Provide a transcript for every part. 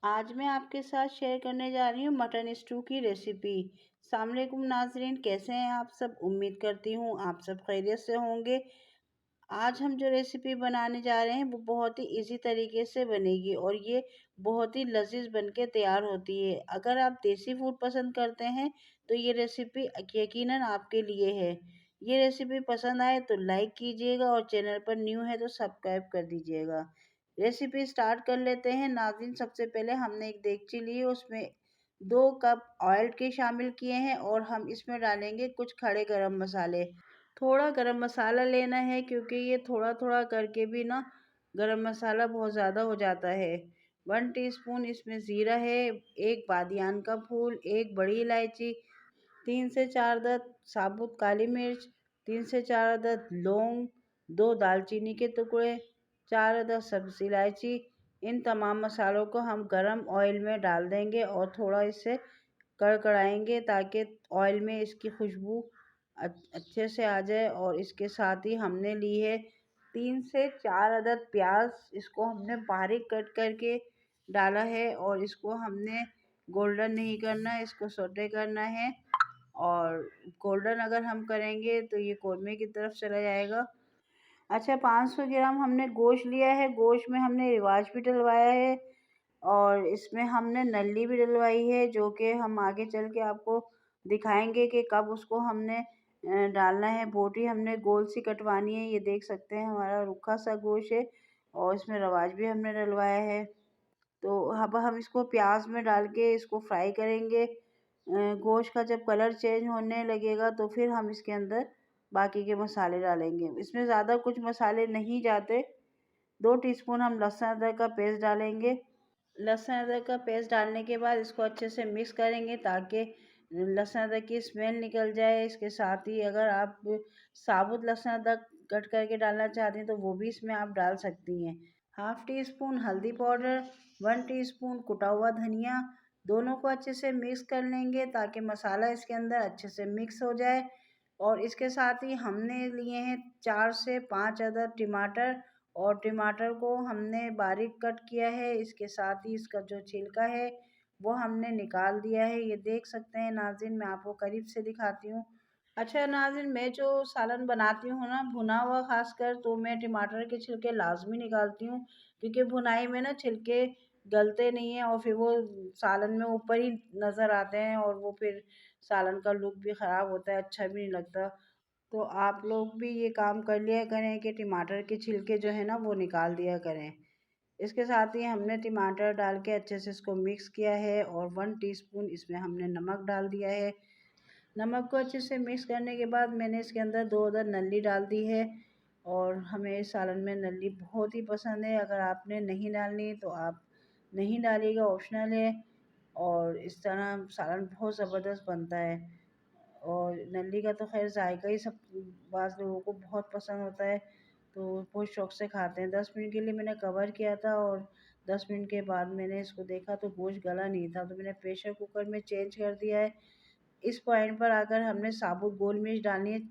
आज मैं आपके साथ शेयर करने जा रही हूँ मटन स्टू की रेसिपी। अस्सलाम वालेकुम नाज़रीन, कैसे हैं आप सब? उम्मीद करती हूँ आप सब खैरियत से होंगे। आज हम जो रेसिपी बनाने जा रहे हैं वो बहुत ही इजी तरीके से बनेगी और ये बहुत ही लजीज बन के तैयार होती है। अगर आप देसी फूड पसंद करते हैं तो ये रेसिपी यकीनन आपके लिए है। ये रेसिपी पसंद आए तो लाइक कीजिएगा और चैनल पर न्यू है तो सब्सक्राइब कर दीजिएगा। रेसिपी स्टार्ट कर लेते हैं नाज़रीन। सबसे पहले हमने एक देगची ली है, उसमें 2 कप ऑयल के शामिल किए हैं और हम इसमें डालेंगे कुछ खड़े गरम मसाले। थोड़ा गरम मसाला लेना है क्योंकि ये थोड़ा थोड़ा करके भी ना गरम मसाला बहुत ज़्यादा हो जाता है। 1 टीस्पून इसमें ज़ीरा है, एक बादियान का फूल, एक बड़ी इलायची, 3 से 4 अदद साबुत काली मिर्च, 3 से 4 अदद लौंग, 2 दालचीनी के टुकड़े, 4 अदद सब्ज़ इलायची। इन तमाम मसालों को हम गरम ऑयल में डाल देंगे और थोड़ा इसे कड़कड़ाएंगे ताकि ऑयल में इसकी खुशबू अच्छे से आ जाए। और इसके साथ ही हमने ली है 3 से 4 अदद प्याज। इसको हमने बारीक कट करके डाला है और इसको हमने गोल्डन नहीं करना है, इसको सौटे करना है। और गोल्डन अगर हम करेंगे तो ये कौरमे की तरफ चला जाएगा। अच्छा, 500 ग्राम हमने गोश्त लिया है। गोश्त में हमने रिवाज भी डलवाया है और इसमें हमने नल्ली भी डलवाई है, जो कि हम आगे चल के आपको दिखाएंगे कि कब उसको हमने डालना है। बोटी हमने गोल सी कटवानी है। ये देख सकते हैं हमारा रूखा सा गोश्त है और इसमें रवाज भी हमने डलवाया है। तो अब हम इसको प्याज में डाल के इसको फ्राई करेंगे। गोश्त का जब कलर चेंज होने लगेगा तो फिर हम इसके अंदर बाकी के मसाले डालेंगे। इसमें ज़्यादा कुछ मसाले नहीं जाते। 2 टीस्पून हम लहसुन अदरक का पेस्ट डालेंगे। लहसुन अदरक का पेस्ट डालने के बाद इसको अच्छे से मिक्स करेंगे ताकि लहसुन अदरक की स्मेल निकल जाए। इसके साथ ही अगर आप साबुत लहसुन अदरक कट करके डालना चाहती हैं तो वो भी इसमें आप डाल सकती हैं। 1/2 टीस्पून हल्दी पाउडर, 1 टीस्पून कुटा हुआ धनिया, दोनों को अच्छे से मिक्स कर लेंगे ताकि मसाला इसके अंदर अच्छे से मिक्स हो जाए। और इसके साथ ही हमने लिए हैं 4 से 5 अदद टमाटर और टमाटर को हमने बारीक कट किया है। इसके साथ ही इसका जो छिलका है वो हमने निकाल दिया है। ये देख सकते हैं नाज़रीन, मैं आपको करीब से दिखाती हूँ। अच्छा नाज़रीन, मैं जो सालन बनाती हूँ ना भुना हुआ खासकर, तो मैं टमाटर के छिलके लाजमी निकालती हूँ क्योंकि भुनाई में ना छिलके गलते नहीं हैं और फिर वो सालन में ऊपर ही नज़र आते हैं और वो फिर सालन का लुक भी ख़राब होता है, अच्छा भी नहीं लगता। तो आप लोग भी ये काम कर लिया करें कि टमाटर के छिलके जो है ना वो निकाल दिया करें। इसके साथ ही हमने टमाटर डाल के अच्छे से इसको मिक्स किया है और 1 टीस्पून इसमें हमने नमक डाल दिया है। नमक को अच्छे से मिक्स करने के बाद मैंने इसके अंदर 2 अदद नल्ली डाल दी है और हमें इस सालन में नल्ली बहुत ही पसंद है। अगर आपने नहीं डालनी तो आप नहीं डालिएगा, ऑप्शनल है। और इस तरह सालन बहुत ज़बरदस्त बनता है। और नल्ली का तो खैर जायका ही सब बाज़ लोगों को बहुत पसंद होता है, तो बहुत शौक़ से खाते हैं। 10 मिनट के लिए मैंने कवर किया था और 10 मिनट के बाद मैंने इसको देखा तो गोश्त गला नहीं था, तो मैंने प्रेशर कुकर में चेंज कर दिया है। इस पॉइंट पर आकर हमने साबुत गोल मिर्च डालनी है।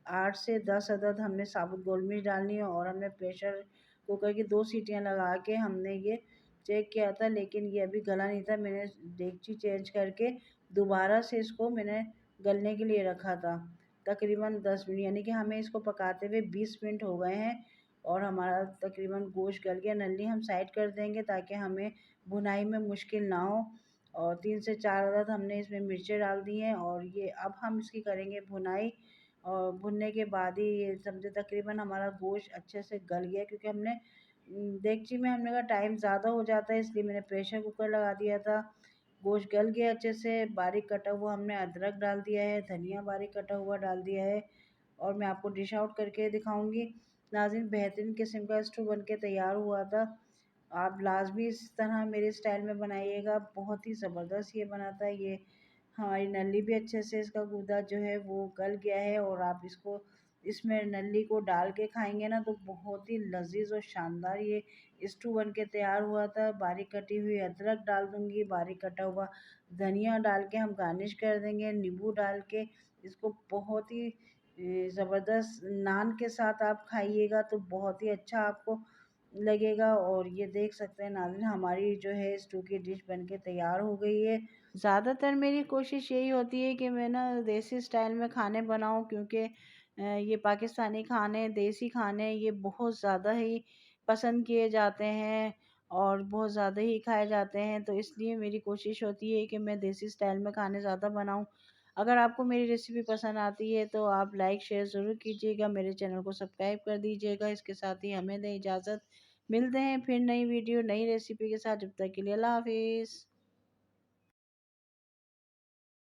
8 से 10 अदद हमने साबुत गोल मिर्च डालनी है और हमने प्रेशर कुकर की 2 सीटियाँ लगा के हमने ये चेक किया था, लेकिन ये अभी गला नहीं था। मैंने डेगची चेंज करके दोबारा से इसको मैंने गलने के लिए रखा था। तकरीबन 10 मिनट, यानी कि हमें इसको पकाते हुए 20 मिनट हो गए हैं और हमारा तकरीबन गोश्त गल गया। नल्ली हम साइड कर देंगे ताकि हमें भुनाई में मुश्किल ना हो। और 3 से 4 अदद हमने इसमें मिर्चें डाल दी हैं और ये अब हम इसकी करेंगे भुनाई। और भुनने के बाद ही ये समझे तकरीबन हमारा गोश्त अच्छे से गल गया, क्योंकि हमने देगची में हमने कहा टाइम ज़्यादा हो जाता है इसलिए मैंने प्रेशर कुकर लगा दिया था। गोश्त गल गया अच्छे से। बारीक कटा हुआ हमने अदरक डाल दिया है, धनिया बारीक कटा हुआ डाल दिया है और मैं आपको डिश आउट करके दिखाऊंगी। नाज़रीन, बेहतरीन किस्म का स्टू बन के तैयार हुआ था। आप लाजमी इस तरह मेरे स्टाइल में बनाइएगा, बहुत ही ज़बरदस्त ये बना था। ये हमारी नल्ली भी अच्छे से इसका गूदा जो है वो गल गया है और आप इसको इसमें नल्ली को डाल के खाएंगे ना तो बहुत ही लजीज और शानदार ये स्टू बन के तैयार हुआ था। बारीक कटी हुई अदरक डाल दूंगी, बारीक कटा हुआ धनिया डाल के हम गार्निश कर देंगे नींबू डाल के। इसको बहुत ही ज़बरदस्त नान के साथ आप खाइएगा तो बहुत ही अच्छा आपको लगेगा। और ये देख सकते हैं नाज़रीन, हमारी जो है स्टू की डिश बनके तैयार हो गई है। ज़्यादातर मेरी कोशिश यही होती है कि मैं ना देसी स्टाइल में खाने बनाऊं, क्योंकि ये पाकिस्तानी खाने, देसी खाने ये बहुत ज़्यादा ही पसंद किए जाते हैं और बहुत ज़्यादा ही खाए जाते हैं। तो इसलिए मेरी कोशिश होती है कि मैं देसी स्टाइल में खाने ज़्यादा बनाऊं। अगर आपको मेरी रेसिपी पसंद आती है तो आप लाइक शेयर ज़रूर कीजिएगा, मेरे चैनल को सब्सक्राइब कर दीजिएगा। इसके साथ ही हमें दें इजाज़त। मिलते हैं फिर नई वीडियो नई रेसिपी के साथ। जब तक के लिए अल्लाह हाफिज़।